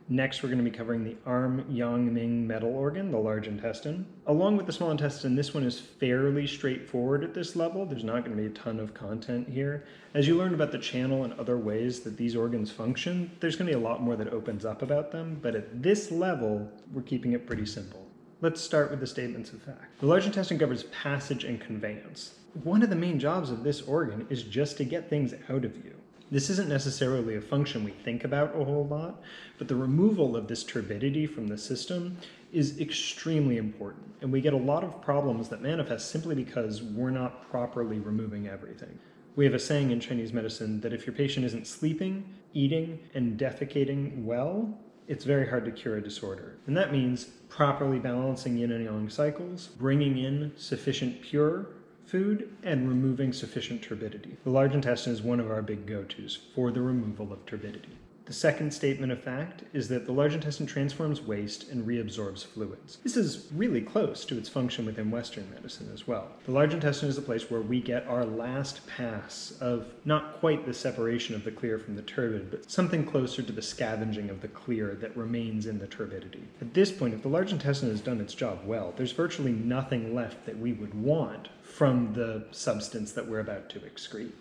Next, we're going to be covering the arm yang ming metal organ, the large intestine. Along with the small intestine, this one is fairly straightforward at this level. There's not going to be a ton of content here. As you learn about the channel and other ways that these organs function, there's going to be a lot more that opens up about them, but at this level, we're keeping it pretty simple. Let's start with the statements of fact. The large intestine governs passage and conveyance. One of the main jobs of this organ is just to get things out of you. This isn't necessarily a function we think about a whole lot, but the removal of this turbidity from the system is extremely important, and we get a lot of problems that manifest simply because we're not properly removing everything. We have a saying in Chinese medicine that if your patient isn't sleeping, eating, and defecating well, it's very hard to cure a disorder. And that means properly balancing yin and yang cycles, bringing in sufficient pure food, and removing sufficient turbidity. The large intestine is one of our big go-tos for the removal of turbidity. The second statement of fact is that the large intestine transforms waste and reabsorbs fluids. This is really close to its function within Western medicine as well. The large intestine is the place where we get our last pass of not quite the separation of the clear from the turbid, but something closer to the scavenging of the clear that remains in the turbidity. At this point, if the large intestine has done its job well, there's virtually nothing left that we would want from the substance that we're about to excrete.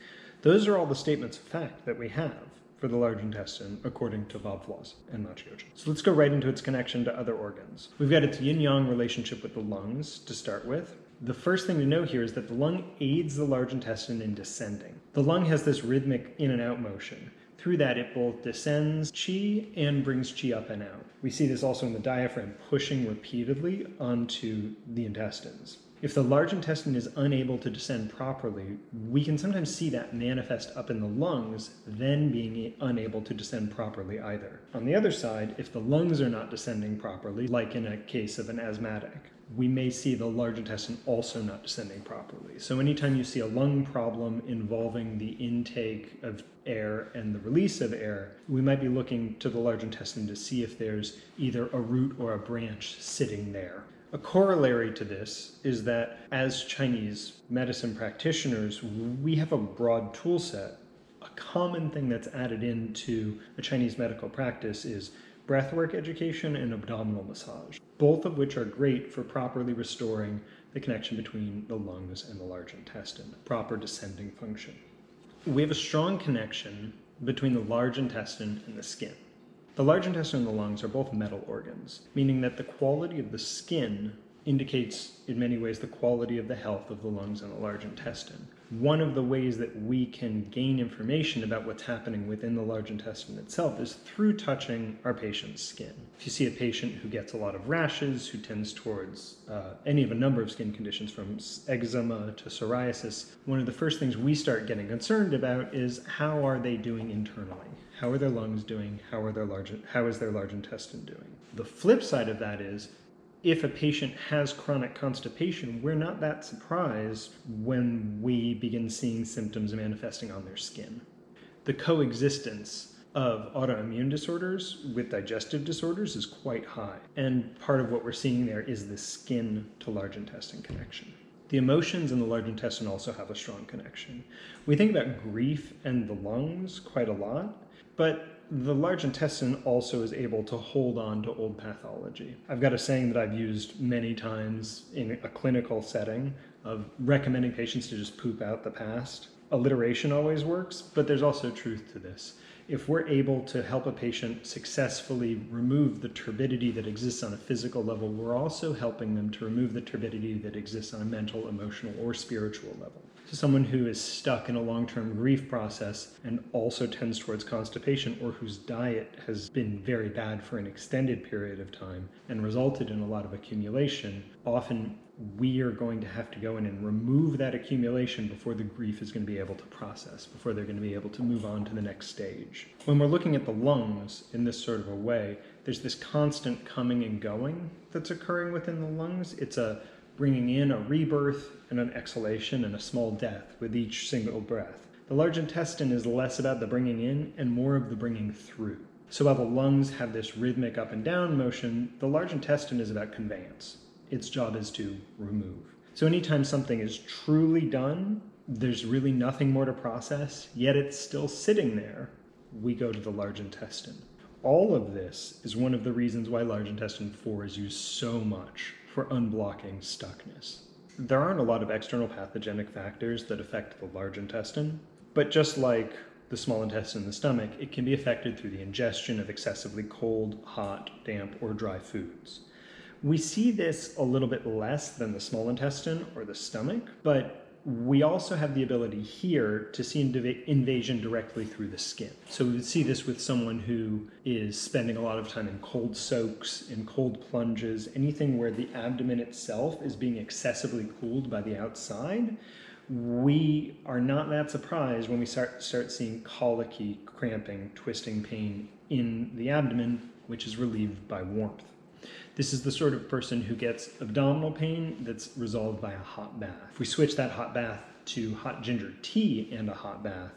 Those are all the statements of fact that we have for the large intestine, according to Vobflos and Machioggi. So let's go right into its connection to other organs. We've got its yin-yang relationship with the lungs to start with. The first thing to know here is that the lung aids the large intestine in descending. The lung has this rhythmic in and out motion. Through that, it both descends qi and brings qi up and out. We see this also in the diaphragm, pushing repeatedly onto the intestines. If the large intestine is unable to descend properly, we can sometimes see that manifest up in the lungs, then being unable to descend properly either. On the other side, if the lungs are not descending properly, like in a case of an asthmatic, we may see the large intestine also not descending properly. So anytime you see a lung problem involving the intake of air and the release of air, we might be looking to the large intestine to see if there's either a root or a branch sitting there. A corollary to this is that as Chinese medicine practitioners, we have a broad tool set. A common thing that's added into a Chinese medical practice is breathwork education and abdominal massage, both of which are great for properly restoring the connection between the lungs and the large intestine, proper descending function. We have a strong connection between the large intestine and the skin. The large intestine and the lungs are both metal organs, meaning that the quality of the skin indicates in many ways the quality of the health of the lungs and the large intestine. One of the ways that we can gain information about what's happening within the large intestine itself is through touching our patient's skin. If you see a patient who gets a lot of rashes, who tends towards any of a number of skin conditions from eczema to psoriasis, one of the first things we start getting concerned about is how are they doing internally? How are their lungs doing? How is their large intestine doing? The flip side of that is, if a patient has chronic constipation, we're not that surprised when we begin seeing symptoms manifesting on their skin. The coexistence of autoimmune disorders with digestive disorders is quite high, and part of what we're seeing there is the skin to large intestine connection. The emotions in the large intestine also have a strong connection. We think about grief and the lungs quite a lot, but the large intestine also is able to hold on to old pathology. I've got a saying that I've used many times in a clinical setting of recommending patients to just poop out the past. Alliteration always works, but there's also truth to this. If we're able to help a patient successfully remove the turbidity that exists on a physical level, we're also helping them to remove the turbidity that exists on a mental, emotional, or spiritual level. So someone who is stuck in a long-term grief process and also tends towards constipation, or whose diet has been very bad for an extended period of time and resulted in a lot of accumulation, often we are going to have to go in and remove that accumulation before the grief is going to be able to process, before they're going to be able to move on to the next stage. When we're looking at the lungs in this sort of a way, there's this constant coming and going that's occurring within the lungs. It's a bringing in a rebirth and an exhalation and a small death with each single breath. The large intestine is less about the bringing in and more of the bringing through. So while the lungs have this rhythmic up and down motion, the large intestine is about conveyance. Its job is to remove. So anytime something is truly done, there's really nothing more to process, yet it's still sitting there, we go to the large intestine. All of this is one of the reasons why large intestine 4 is used so much for unblocking stuckness. There aren't a lot of external pathogenic factors that affect the large intestine, but just like the small intestine and the stomach, it can be affected through the ingestion of excessively cold, hot, damp, or dry foods. We see this a little bit less than the small intestine or the stomach, but we also have the ability here to see invasion directly through the skin. So we would see this with someone who is spending a lot of time in cold soaks, in cold plunges, anything where the abdomen itself is being excessively cooled by the outside. We are not that surprised when we start seeing colicky, cramping, twisting pain in the abdomen, which is relieved by warmth. This is the sort of person who gets abdominal pain that's resolved by a hot bath. If we switch that hot bath to hot ginger tea and a hot bath,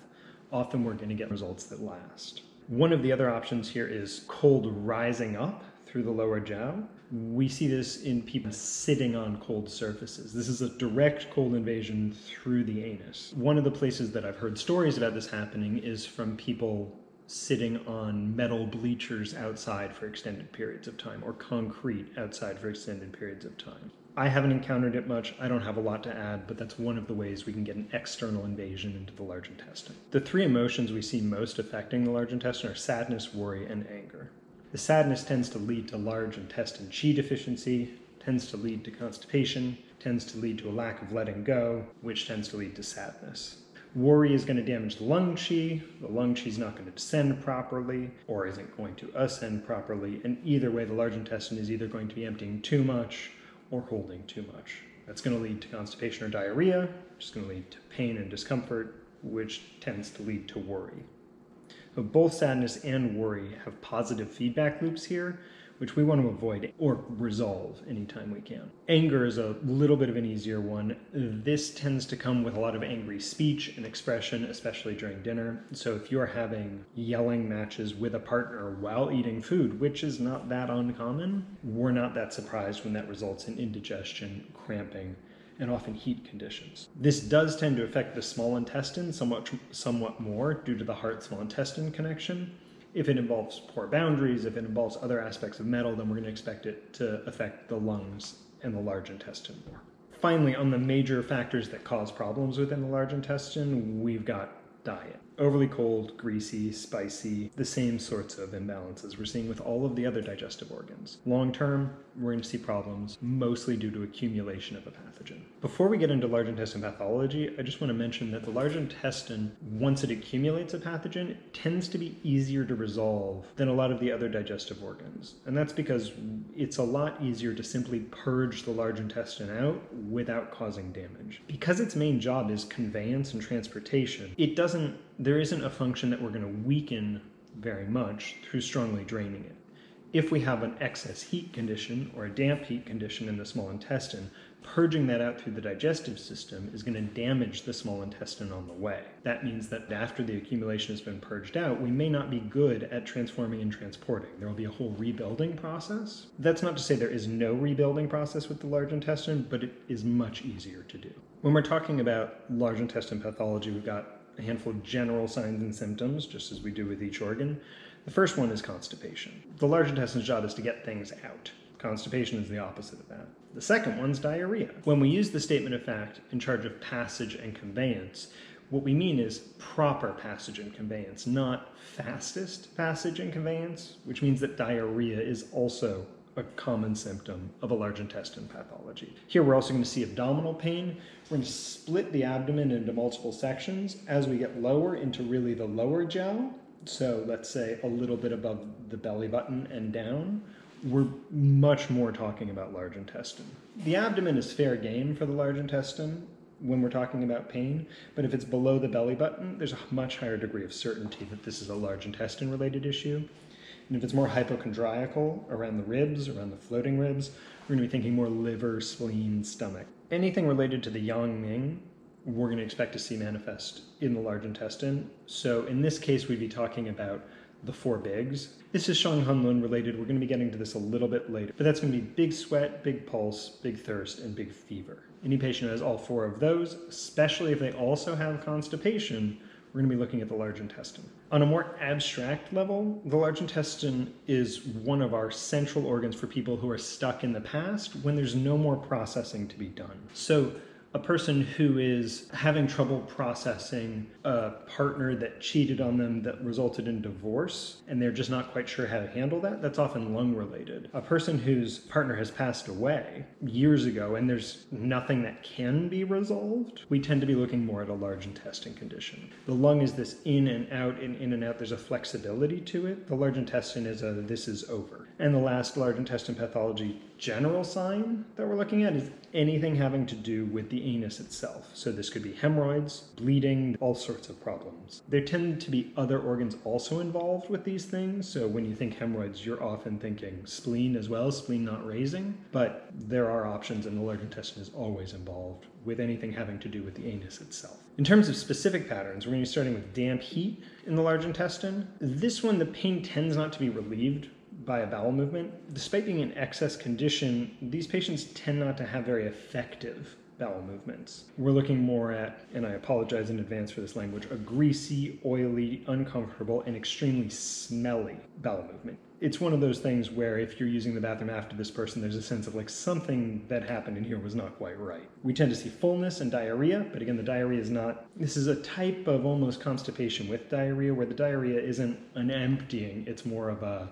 often we're going to get results that last. One of the other options here is cold rising up through the lower jiao. We see this in people sitting on cold surfaces. This is a direct cold invasion through the anus. One of the places that I've heard stories about this happening is from people sitting on metal bleachers outside for extended periods of time, or concrete outside for extended periods of time. I haven't encountered it much. I don't have a lot to add, but that's one of the ways we can get an external invasion into the large intestine. The three emotions we see most affecting the large intestine are sadness, worry, and anger. The sadness tends to lead to large intestine qi deficiency, tends to lead to constipation, tends to lead to a lack of letting go, which tends to lead to sadness. Worry is going to damage the lung qi. The lung qi is not going to descend properly or isn't going to ascend properly. And either way, the large intestine is either going to be emptying too much or holding too much. That's going to lead to constipation or diarrhea, which is going to lead to pain and discomfort, which tends to lead to worry. So both sadness and worry have positive feedback loops here, which we want to avoid or resolve anytime we can. Anger is a little bit of an easier one. This tends to come with a lot of angry speech and expression, especially during dinner. So if you're having yelling matches with a partner while eating food, which is not that uncommon, we're not that surprised when that results in indigestion, cramping, and often heat conditions. This does tend to affect the small intestine somewhat more due to the heart-small intestine connection. If it involves poor boundaries, if it involves other aspects of metal, then we're going to expect it to affect the lungs and the large intestine more. Finally, on the major factors that cause problems within the large intestine, we've got diet. Overly cold, greasy, spicy, the same sorts of imbalances we're seeing with all of the other digestive organs. Long term, we're going to see problems, mostly due to accumulation of a pathogen. Before we get into large intestine pathology, I just want to mention that the large intestine, once it accumulates a pathogen, it tends to be easier to resolve than a lot of the other digestive organs. And that's because it's a lot easier to simply purge the large intestine out without causing damage. Because its main job is conveyance and transportation, there isn't a function that we're going to weaken very much through strongly draining it. If we have an excess heat condition or a damp heat condition in the small intestine, purging that out through the digestive system is going to damage the small intestine on the way. That means that after the accumulation has been purged out, we may not be good at transforming and transporting. There will be a whole rebuilding process. That's not to say there is no rebuilding process with the large intestine, but it is much easier to do. When we're talking about large intestine pathology, we've got a handful of general signs and symptoms, just as we do with each organ. The first one is constipation. The large intestine's job is to get things out. Constipation is the opposite of that. The second one's diarrhea. When we use the statement of fact in charge of passage and conveyance, what we mean is proper passage and conveyance, not fastest passage and conveyance, which means that diarrhea is also a common symptom of a large intestine pathology. Here we're also going to see abdominal pain. We're going to split the abdomen into multiple sections as we get lower into really the lower jiao. So let's say a little bit above the belly button and down. We're much more talking about large intestine. The abdomen is fair game for the large intestine when we're talking about pain, but if it's below the belly button, there's a much higher degree of certainty that this is a large intestine related issue. And if it's more hypochondriacal around the ribs, around the floating ribs, we're going to be thinking more liver, spleen, stomach. Anything related to the yang ming, we're going to expect to see manifest in the large intestine. So in this case, we'd be talking about the four bigs. This is Shang Hunlun related. We're going to be getting to this a little bit later, but that's going to be big sweat, big pulse, big thirst, and big fever. Any patient who has all four of those, especially if they also have constipation, we're going to be looking at the large intestine. On a more abstract level, the large intestine is one of our central organs for people who are stuck in the past when there's no more processing to be done. So a person who is having trouble processing a partner that cheated on them that resulted in divorce, and they're just not quite sure how to handle that, that's often lung related. A person whose partner has passed away years ago and there's nothing that can be resolved, we tend to be looking more at a large intestine condition. The lung is this in and out and in and out. There's a flexibility to it. The large intestine is a this is over. And the last large intestine pathology general sign that we're looking at is anything having to do with the anus itself. So this could be hemorrhoids, bleeding, all sorts of problems. There tend to be other organs also involved with these things. So when you think hemorrhoids, you're often thinking spleen as well, spleen not raising. But there are options, and the large intestine is always involved with anything having to do with the anus itself. In terms of specific patterns, we're going to be starting with damp heat in the large intestine. This one, the pain tends not to be relieved by a bowel movement. Despite being an excess condition, these patients tend not to have very effective bowel movements. We're looking more at, and I apologize in advance for this language, a greasy, oily, uncomfortable, and extremely smelly bowel movement. It's one of those things where if you're using the bathroom after this person, there's a sense of like something that happened in here was not quite right. We tend to see fullness and diarrhea, but again, the diarrhea is not, this is a type of almost constipation with diarrhea where the diarrhea isn't an emptying, it's more of a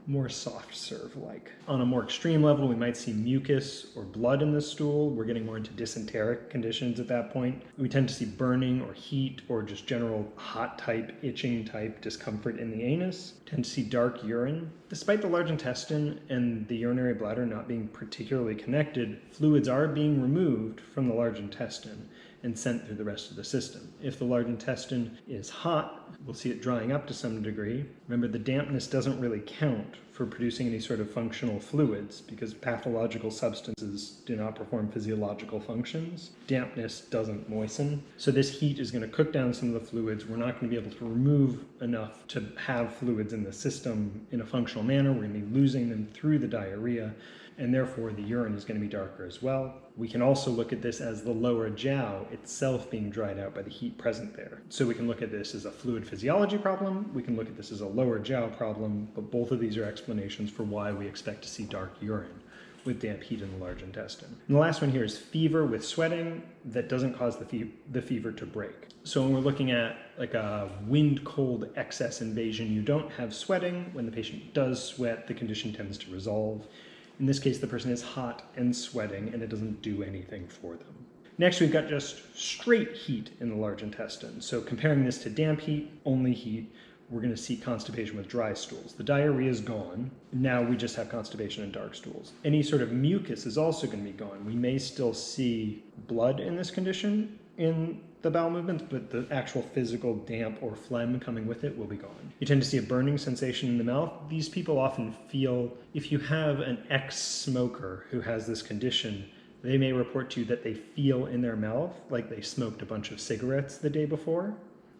more soft serve like. On a more extreme level, we might see mucus or blood in the stool. We're getting more into dysenteric conditions at that point. We tend to see burning or heat or just general hot type, itching type discomfort in the anus. Tend to see dark urine. Despite the large intestine and the urinary bladder not being particularly connected, fluids are being removed from the large intestine and sent through the rest of the system. If the large intestine is hot, we'll see it drying up to some degree. Remember, the dampness doesn't really count for producing any sort of functional fluids because pathological substances do not perform physiological functions. Dampness doesn't moisten. So this heat is going to cook down some of the fluids. We're not going to be able to remove enough to have fluids in the system in a functional manner. We're going to be losing them through the diarrhea, and therefore the urine is going to be darker as well. We can also look at this as the lower jiao itself being dried out by the heat present there. So we can look at this as a fluid physiology problem, we can look at this as a lower jiao problem, but both of these are explanations for why we expect to see dark urine with damp heat in the large intestine. And the last one here is fever with sweating that doesn't cause the fever to break. So when we're looking at like a wind cold excess invasion, you don't have sweating. When the patient does sweat, the condition tends to resolve. In this case, the person is hot and sweating, and it doesn't do anything for them. Next, we've got just straight heat in the large intestine. So comparing this to damp heat, only heat, we're going to see constipation with dry stools. The diarrhea is gone. Now we just have constipation and dark stools. Any sort of mucus is also going to be gone. We may still see blood in this condition in the bowel movements, but the actual physical damp or phlegm coming with it will be gone. You tend to see a burning sensation in the mouth. These people often feel, if you have an ex-smoker who has this condition, they may report to you that they feel in their mouth like they smoked a bunch of cigarettes the day before.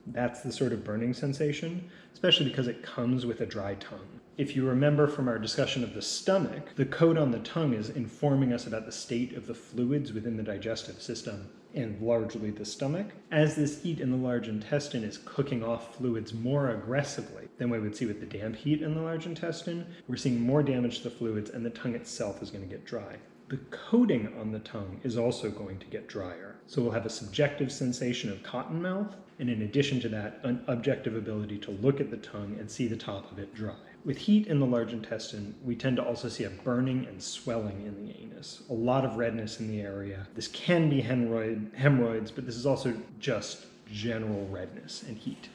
That's the sort of burning sensation, especially because it comes with a dry tongue. If you remember from our discussion of the stomach, the coat on the tongue is informing us about the state of the fluids within the digestive system and largely the stomach. As this heat in the large intestine is cooking off fluids more aggressively than we would see with the damp heat in the large intestine, we're seeing more damage to the fluids and the tongue itself is going to get dry. The coating on the tongue is also going to get drier. So we'll have a subjective sensation of cotton mouth, and in addition to that, an objective ability to look at the tongue and see the top of it dry. With heat in the large intestine, we tend to also see a burning and swelling in the anus. A lot of redness in the area. This can be hemorrhoids, but this is also just general redness and heat.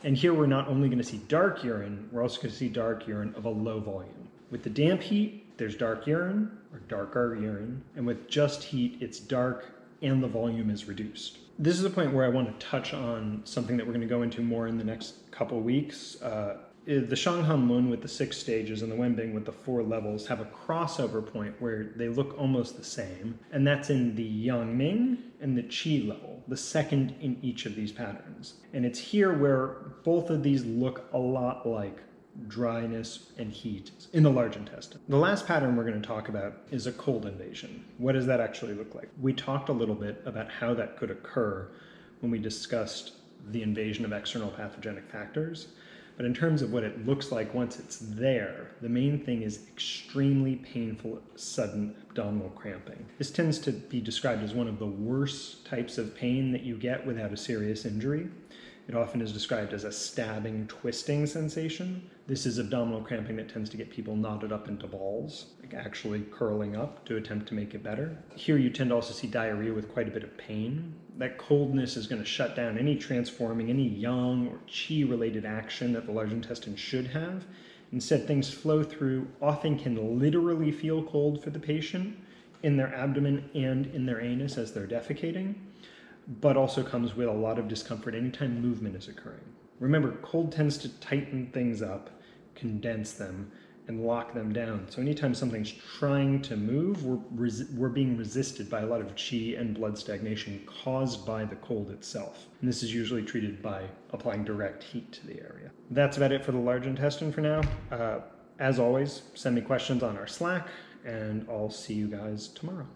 And here we're not only going to see dark urine, we're also going to see dark urine of a low volume. With the damp heat, there's dark urine, or darker urine, and with just heat, it's dark and the volume is reduced. This is a point where I want to touch on something that we're going to go into more in the next couple weeks. The Shanghan Lun with the 6 stages and the Wenbing with the 4 levels have a crossover point where they look almost the same, and that's in the Yangming and the Qi level, the second in each of these patterns. And it's here where both of these look a lot like dryness and heat in the large intestine. The last pattern we're going to talk about is a cold invasion. What does that actually look like? We talked a little bit about how that could occur when we discussed the invasion of external pathogenic factors. But in terms of what it looks like once it's there, the main thing is extremely painful, sudden abdominal cramping. This tends to be described as one of the worst types of pain that you get without a serious injury. It often is described as a stabbing, twisting sensation. This is abdominal cramping that tends to get people knotted up into balls, like actually curling up to attempt to make it better. Here you tend to also see diarrhea with quite a bit of pain. That coldness is going to shut down any transforming, any yang or qi-related action that the large intestine should have. Instead, things flow through, often can literally feel cold for the patient in their abdomen and in their anus as they're defecating, but also comes with a lot of discomfort anytime movement is occurring. Remember, cold tends to tighten things up, condense them, and lock them down. So anytime something's trying to move, we're being resisted by a lot of qi and blood stagnation caused by the cold itself. And this is usually treated by applying direct heat to the area. That's about it for the large intestine for now. As always, send me questions on our Slack, and I'll see you guys tomorrow.